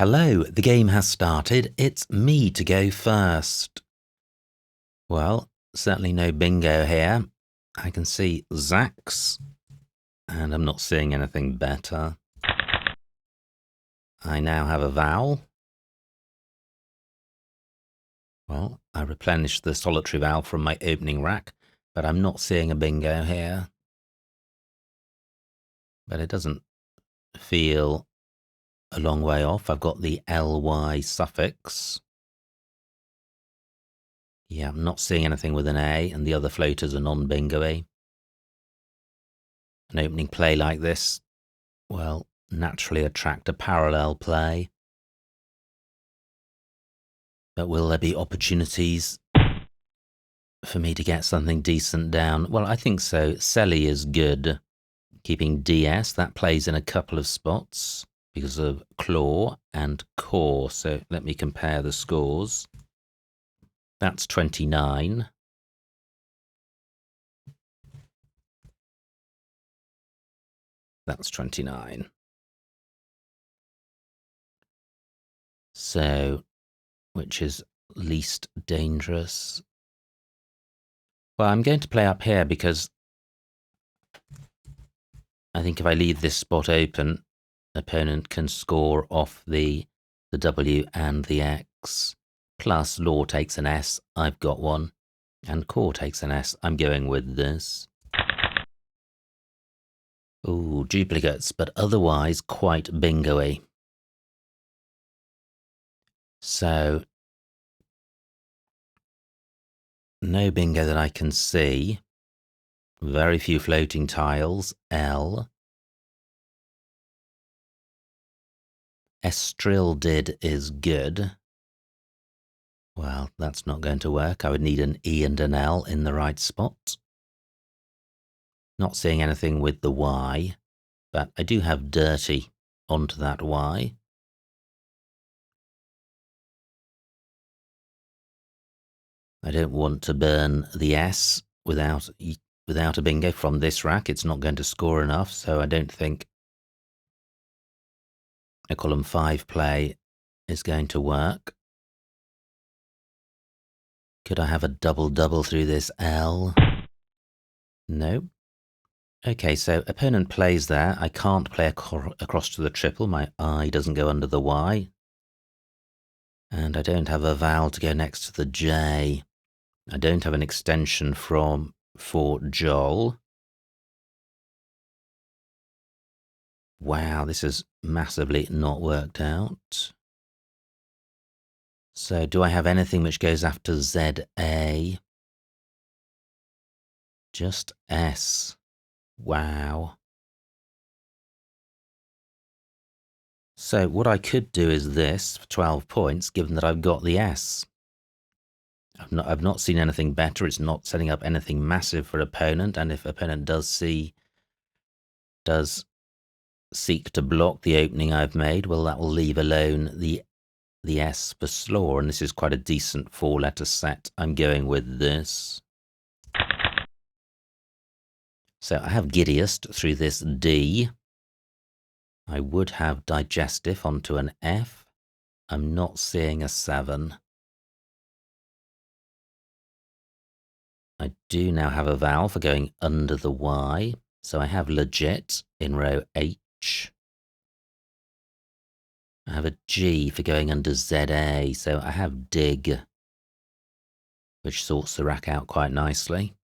Hello, the game has started. It's me to go first. Well, certainly no bingo here. I can see Zax, and I'm not seeing anything better. I now have a vowel. Well, I replenished the solitary vowel from my opening rack, but I'm not seeing a bingo here. But it doesn't feel a long way off. I've got the ly suffix. Yeah, I'm not seeing anything with an A, and the other floaters are non-bingo-y. An opening play like this, well, naturally attract a parallel play. But will there be opportunities for me to get something decent down? Well, I think so. Selly is good. Keeping DS, that plays in a couple of spots because of claw and core. So let me compare the scores. That's 29. That's 29. So, which is least dangerous? Well, I'm going to play up here because I think if I leave this spot open, opponent can score off the W and the X. Plus, law takes an S, I've got one. And core takes an S, I'm going with this. Ooh, duplicates, but otherwise quite bingo-y. So, no bingo that I can see. Very few floating tiles. L. Estrilldid is good. Well, that's not going to work. I would need an E and an L in the right spot. Not seeing anything with the Y, but I do have dirty onto that Y. I don't want to burn the S without a bingo from this rack. It's not going to score enough, so I don't think a column 5 play is going to work. Could I have a double-double through this L? No. Okay, so opponent plays there. I can't play across to the triple. My I doesn't go under the Y. And I don't have a vowel to go next to the J. I don't have an extension for Joel. Wow, this is massively not worked out. So do I have anything which goes after ZA? Just S. Wow. So what I could do is this for 12 points, given that I've got the S. I've not seen anything better. It's not setting up anything massive for opponent, and if opponent does seek to block the opening I've made, well, that will leave alone the S for slaw, and this is quite a decent 4-letter set. I'm going with this. So I have giddiest through this D. I would have digestive onto an F. I'm not seeing a 7. I do now have a vowel for going under the Y, so I have legit in row H. I have a G for going under ZA, so I have dig, which sorts the rack out quite nicely.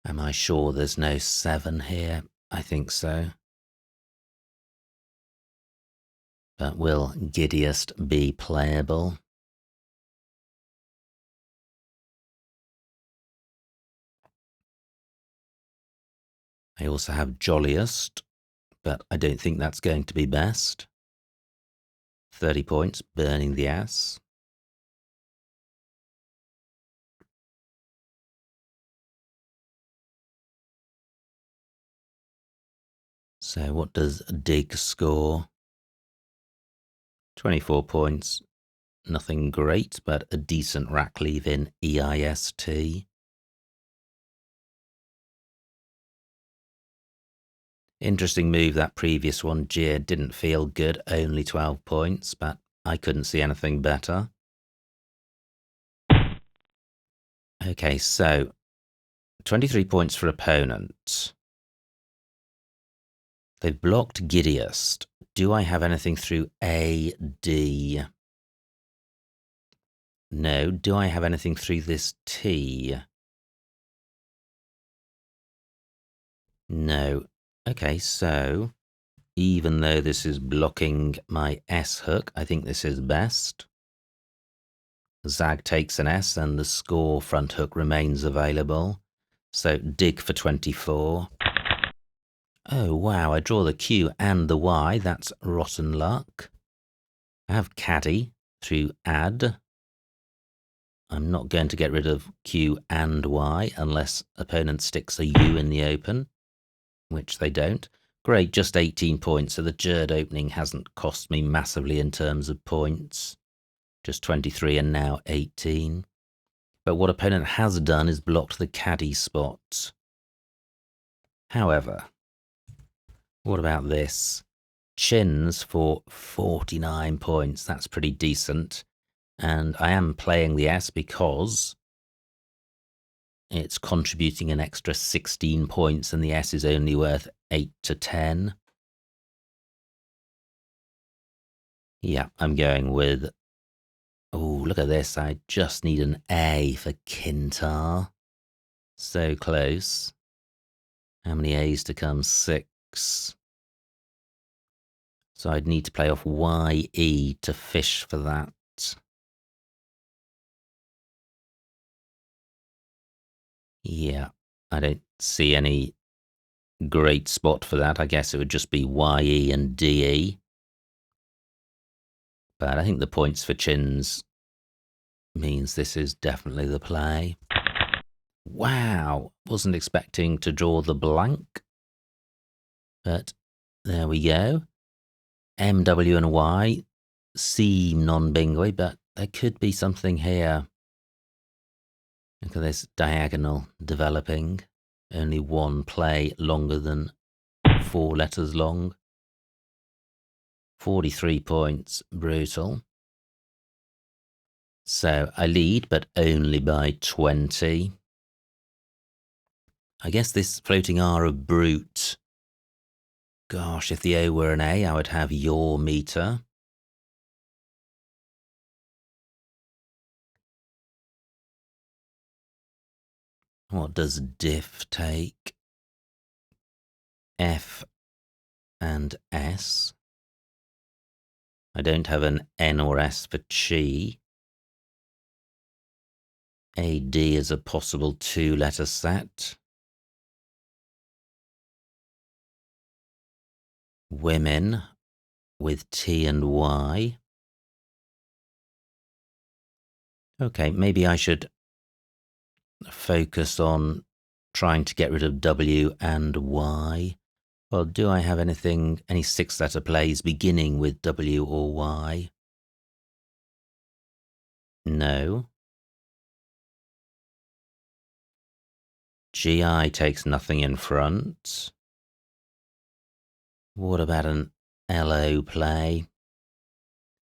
Am I sure there's no 7 here? I think so. But will giddiest be playable? I also have jolliest, but I don't think that's going to be best. 30 points, burning the S. So what does dig score? 24 points. Nothing great, but a decent rack leave in EIST. Interesting move, that previous one. Gier didn't feel good, only 12 points, but I couldn't see anything better. Okay, so 23 points for opponent. They've blocked Giddiest. Do I have anything through A, D? No. Do I have anything through this T? No. Okay, so even though this is blocking my S hook, I think this is best. Zag takes an S and the score front hook remains available. So dig for 24. Oh wow, I draw the Q and the Y. That's rotten luck. I have caddy through add. I'm not going to get rid of Q and Y unless opponent sticks a U in the open, which they don't. Great, just 18 points, so the Jerd opening hasn't cost me massively in terms of points. Just 23 and now 18. But what opponent has done is blocked the caddy spot. However, what about this? Chins for 49 points. That's pretty decent. And I am playing the S because it's contributing an extra 16 points and the S is only worth 8 to 10. Yeah, I'm going with... Oh, look at this. I just need an A for Kintar. So close. How many A's to come? 6. So I'd need to play off YE to fish for that. Yeah, I don't see any great spot for that. I guess it would just be YE and DE. But I think the points for chins means this is definitely the play. Wow, wasn't expecting to draw the blank. But there we go. M, W and Y seem non-bingo, but there could be something here. Look at this diagonal developing. Only one play longer than 4 letters long. 43 points, brutal. So I lead, but only by 20. I guess this floating R of brute. Gosh, if the O were an A, I would have your meter. What does diff take? F and S. I don't have an N or S for chi. AD is a possible 2-letter set. Women with T and Y. Okay, maybe I should focus on trying to get rid of W and Y. Well, do I have any 6-letter plays beginning with W or Y? No. GI takes nothing in front. What about an LO play?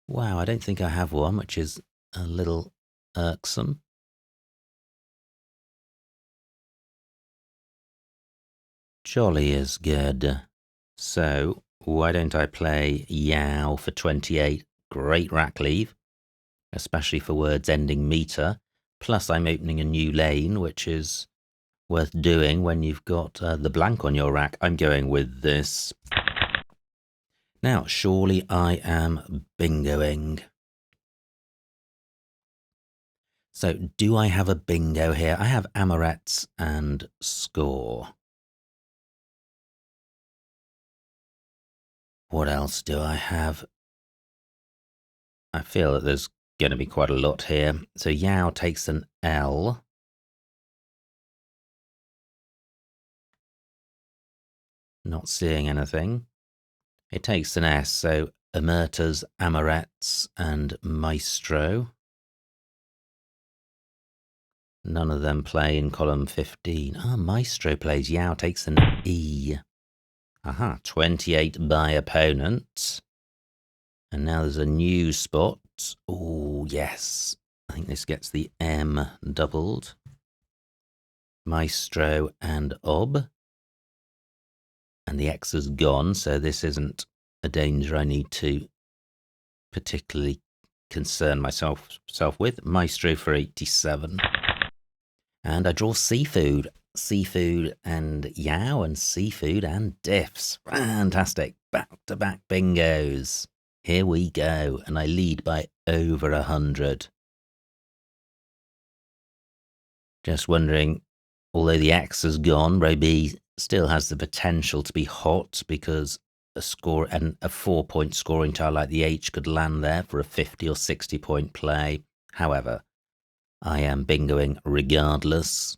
Wow, I don't think I have one, which is a little irksome. Jolly is good. So, why don't I play Yow for 28? Great rack leave, especially for words ending meter. Plus, I'm opening a new lane, which is worth doing when you've got the blank on your rack. I'm going with this. Now, surely I am bingoing. So, do I have a bingo here? I have amorettes and score. What else do I have? I feel that there's going to be quite a lot here. So Yao takes an L. Not seeing anything. It takes an S, so Emertas, Amorettes, and Maestro. None of them play in column 15. Ah, Maestro plays. Yao takes an E. Aha, 28 by opponent. And now there's a new spot. Oh, yes. I think this gets the M doubled. Maestro and Ob. And the X is gone, so this isn't a danger I need to particularly concern myself with. Maestro for 87. And I draw seafood. Seafood and Yao, and seafood and diffs. Fantastic. Back-to-back bingos. Here we go. And I lead by over 100. Just wondering, although the X has gone, row B still has the potential to be hot because a 4-point scoring tile like the H could land there for a 50 or 60 point play. However, I am bingoing regardless.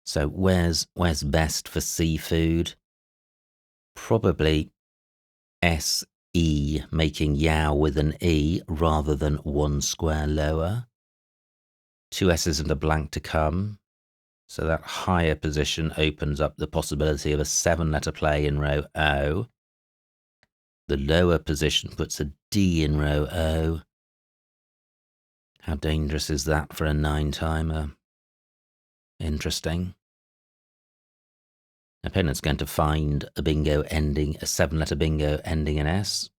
So where's best for seafood? Probably SE, making Yao with an E rather than one square lower. 2 S's and a blank to come. So that higher position opens up the possibility of a 7-letter play in row O. The lower position puts a D in row O. How dangerous is that for a 9-timer? Interesting. Opponent's going to find a 7-letter bingo ending in S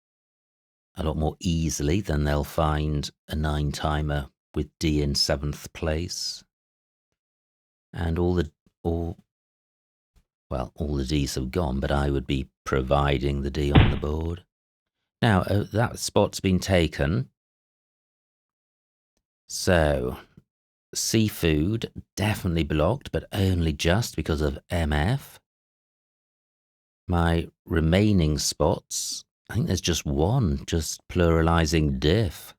a lot more easily than they'll find a 9-timer with D in 7th place. And all the Ds have gone, but I would be providing the D on the board. Now, that spot's been taken. So, seafood definitely blocked, but only just because of MF. My remaining spots, I think there's just one, just pluralizing diff.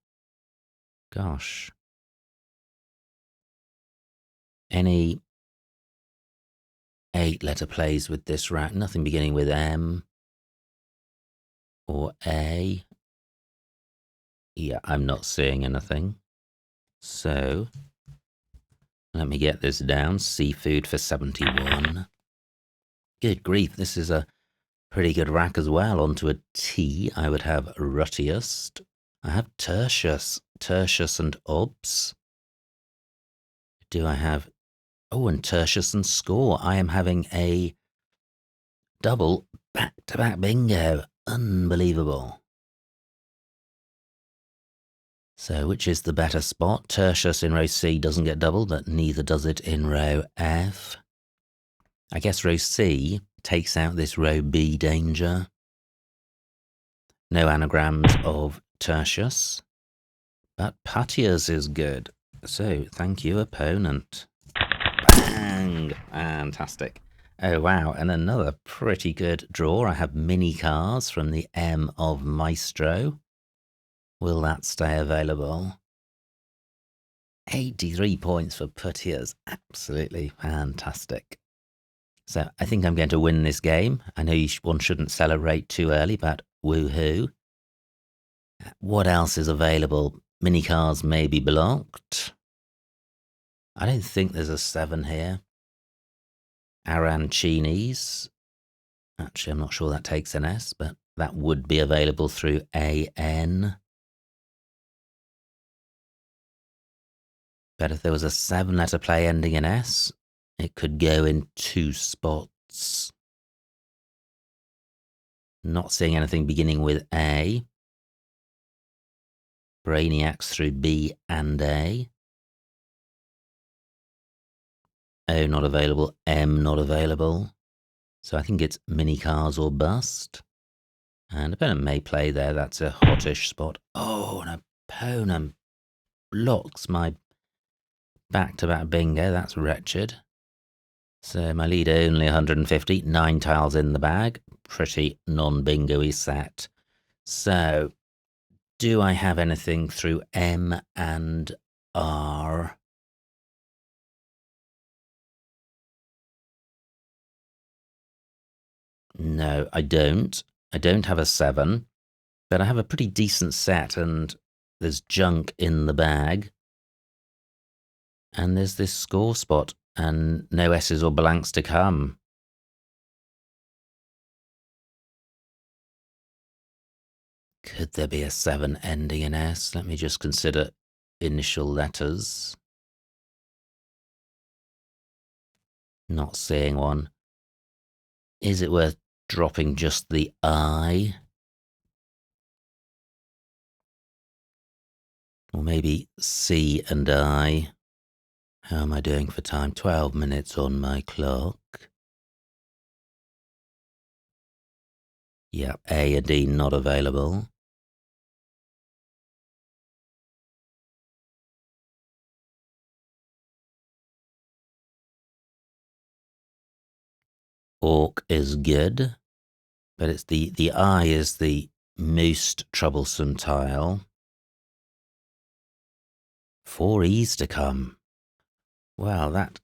Gosh. Any 8-letter plays with this rack, nothing beginning with M or A. Yeah, I'm not seeing anything. So, let me get this down. Seafood for 71. Good grief, this is a pretty good rack as well. Onto a T, I would have Ruttiest. I have Tertius and Obs. Do I have... Oh, and Tertius and Score. I am having a double back-to-back bingo. Unbelievable. So, which is the better spot? Tertius in row C doesn't get doubled, but neither does it in row F. I guess row C takes out this row B danger. No anagrams of Tertius, but Patias is good. So, thank you, opponent. Bang! Fantastic. Oh, wow, and another pretty good draw. I have mini cars from the M of Maestro. Will that stay available? 83 points for Patias. Absolutely fantastic. So I think I'm going to win this game. I know one shouldn't celebrate too early, but woohoo. What else is available? Mini cars may be blocked. I don't think there's a 7 here. Arancinis. Actually, I'm not sure that takes an S, but that would be available through AN. But if there was a 7-letter play ending in S, it could go in 2 spots. Not seeing anything beginning with A. Brainiacs through B and A. O not available, M not available. So I think it's mini cars or bust. And opponent may play there, that's a hottish spot. Oh, an opponent blocks my back-to-back bingo, that's wretched. So my lead only 150, 9 tiles in the bag. Pretty non-bingo-y set. So, do I have anything through M and R? No, I don't. I don't have a 7, but I have a pretty decent set, and there's junk in the bag. And there's this score spot, and no S's or blanks to come. Could there be a 7 ending in S? Let me just consider initial letters. Not seeing one. Is it worth dropping just the I? Or maybe C and I. How am I doing for time? 12 minutes on my clock. Yeah, A and D not available. Orc is good, but it's the I is the most troublesome tile. 4 E's to come. Well, that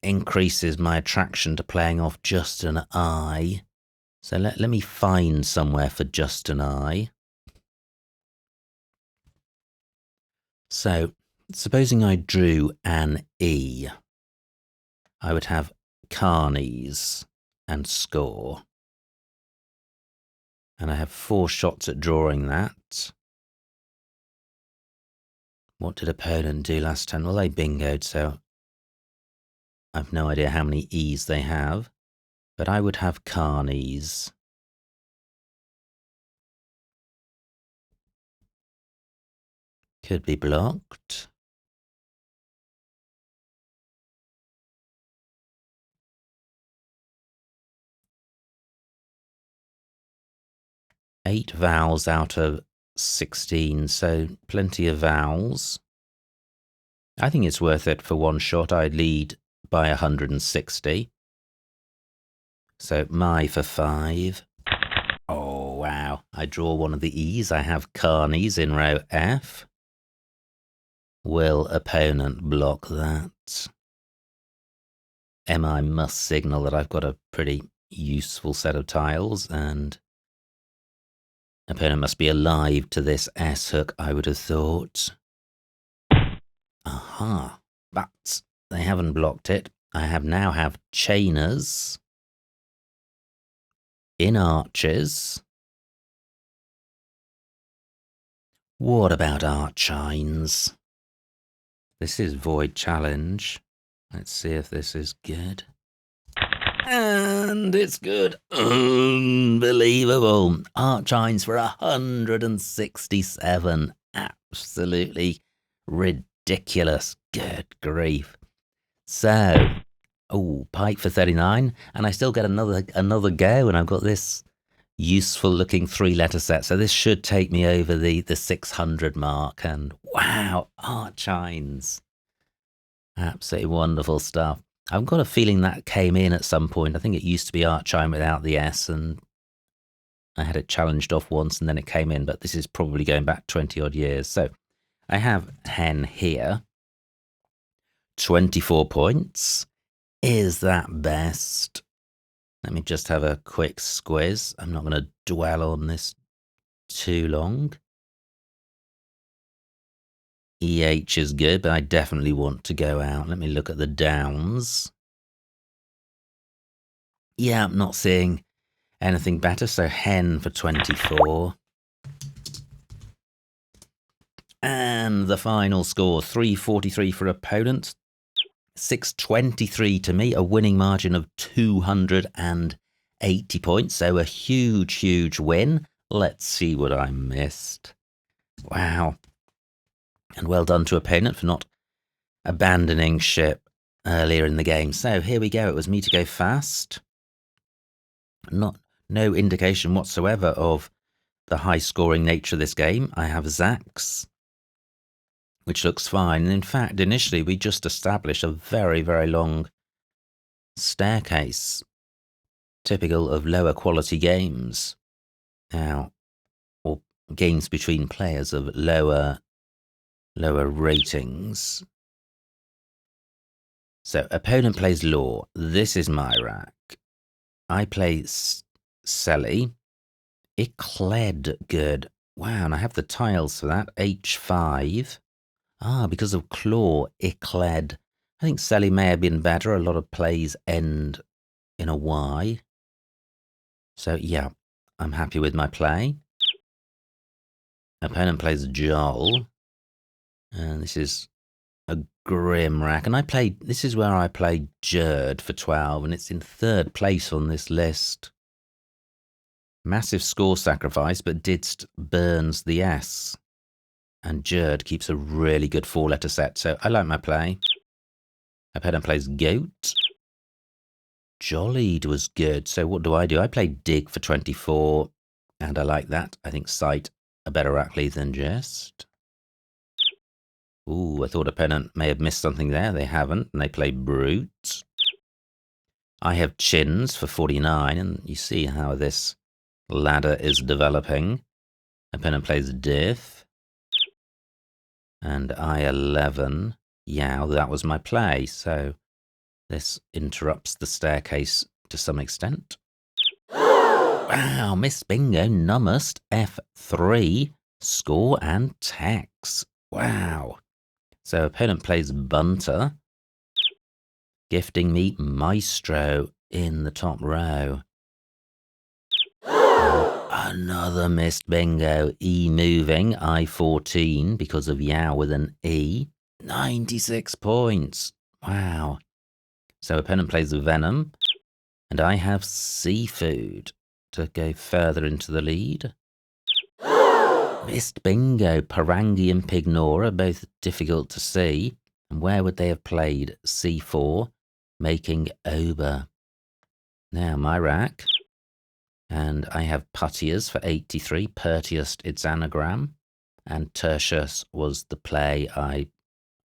increases my attraction to playing off just an I. So let me find somewhere for just an I. So, supposing I drew an E, I would have carnies and score. And I have 4 shots at drawing that. What did opponent do last time? Well, they bingoed, so I've no idea how many E's they have. But I would have carnies. Could be blocked. Eight vowels out of 16, so plenty of vowels. I think it's worth it for one shot. I'd lead by 160. So my for 5. Oh, wow. I draw one of the E's. I have carnies in row F. Will opponent block that? MI must signal that I've got a pretty useful set of tiles, and opponent must be alive to this S hook, I would have thought. Aha, but they haven't blocked it. I now have chainers in arches. What about archines? This is void challenge. Let's see if this is good. And it's good. Unbelievable. Archines for 167. Absolutely ridiculous. Good grief. So, pike for 39, and I still get another go, and I've got this useful looking 3-letter set. So this should take me over the 600 mark, and wow, archines. Absolutely wonderful stuff. I've got a feeling that came in at some point. I think it used to be archine without the S, and I had it challenged off once, and then it came in, but this is probably going back 20 odd years. So I have hen here. 24 points. Is that best? Let me just have a quick squiz. I'm not going to dwell on this too long. EH is good, but I definitely want to go out. Let me look at the downs. Yeah, I'm not seeing anything better, so hen for 24. And the final score, 343 for opponent, 623 to me, a winning margin of 280 points, so a huge, huge win. Let's see what I missed. Wow. And well done to opponent for not abandoning ship earlier in the game. So here we go. It was me to go fast. No indication whatsoever of the high-scoring nature of this game. I have Zax, which looks fine. And in fact, initially, we just established a very, very long staircase, typical of lower quality games. Now, or games between players of lower ratings. So, opponent plays Law. This is my rack. I play Selly. Icled, good. Wow, and I have the tiles for that. H5. Because of Claw, Icled. I think Selly may have been better. A lot of plays end in a Y. So, yeah, I'm happy with my play. Opponent plays Joel. And this is a grim rack. And this is where I played Jerd for 12, and it's in 3rd place on this list. Massive score sacrifice, but Didst burns the S. And Jerd keeps a really good 4-letter set, so I like my play. Opponent plays Goat. Jollied was good, so what do? I play Dig for 24, and I like that. I think Sight a better rack lead than Jest. Ooh, I thought opponent may have missed something there. They haven't, and they play Brute. I have Chins for 49, and you see how this ladder is developing. Opponent plays Diff. And I 11. Yeah, that was my play, so this interrupts the staircase to some extent. Wow, Miss Bingo, numbest F3, score and tax. Wow. So opponent plays Bunter, gifting me Maestro in the top row. Another missed bingo, E moving, I14 because of Yao with an E. 96 points. Wow. So opponent plays Venom, and I have Seafood to go further into the lead. Missed bingo, Parangi and Pignora, both difficult to see. And where would they have played? C4, making Ober. Now my rack. And I have Puttiers for 83, Purtiest its anagram. And Tertius was the play I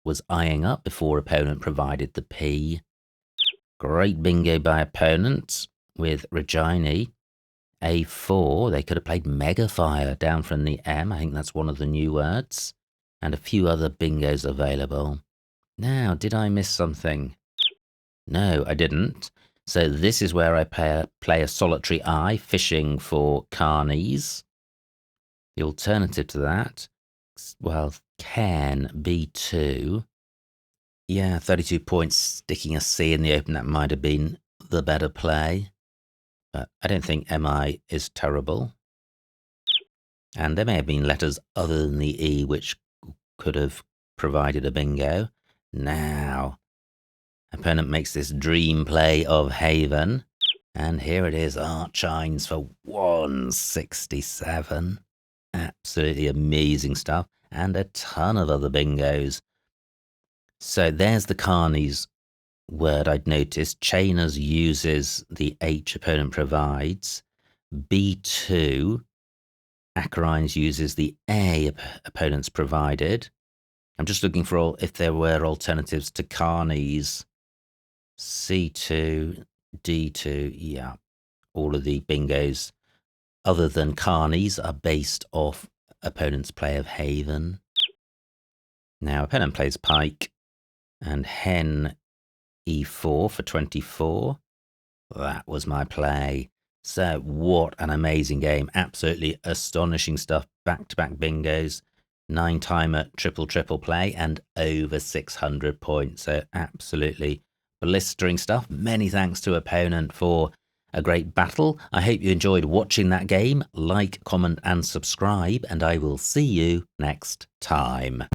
was eyeing up before opponent provided the P. Great bingo by opponents with Regina. A4, they could have played Megafire down from the M. I think that's one of the new words. And a few other bingos available. Now, did I miss something? No, I didn't. So this is where I play a solitary eye, fishing for carnies. The alternative to that, well, can B2. Yeah, 32 points, sticking a C in the open, that might have been the better play. But I don't think MI is terrible. And there may have been letters other than the E which could have provided a bingo. Now, opponent makes this dream play of Haven. And here it is, Archines for 167. Absolutely amazing stuff. And a ton of other bingos. So there's the carnies word I'd noticed. Chainers uses the H opponent provides. B2, Acarines uses the A opponents provided. I'm just looking for if there were alternatives to carnies. C2, D2, yeah. All of the bingos other than carnies are based off opponent's play of Haven. Now opponent plays Pike and Hen E4 for 24. That was my play. So what an amazing game. Absolutely astonishing stuff. Back-to-back bingos. 9-timer triple play and over 600 points. So absolutely blistering stuff. Many thanks to opponent for a great battle. I hope you enjoyed watching that game. Like, comment and subscribe, and I will see you next time.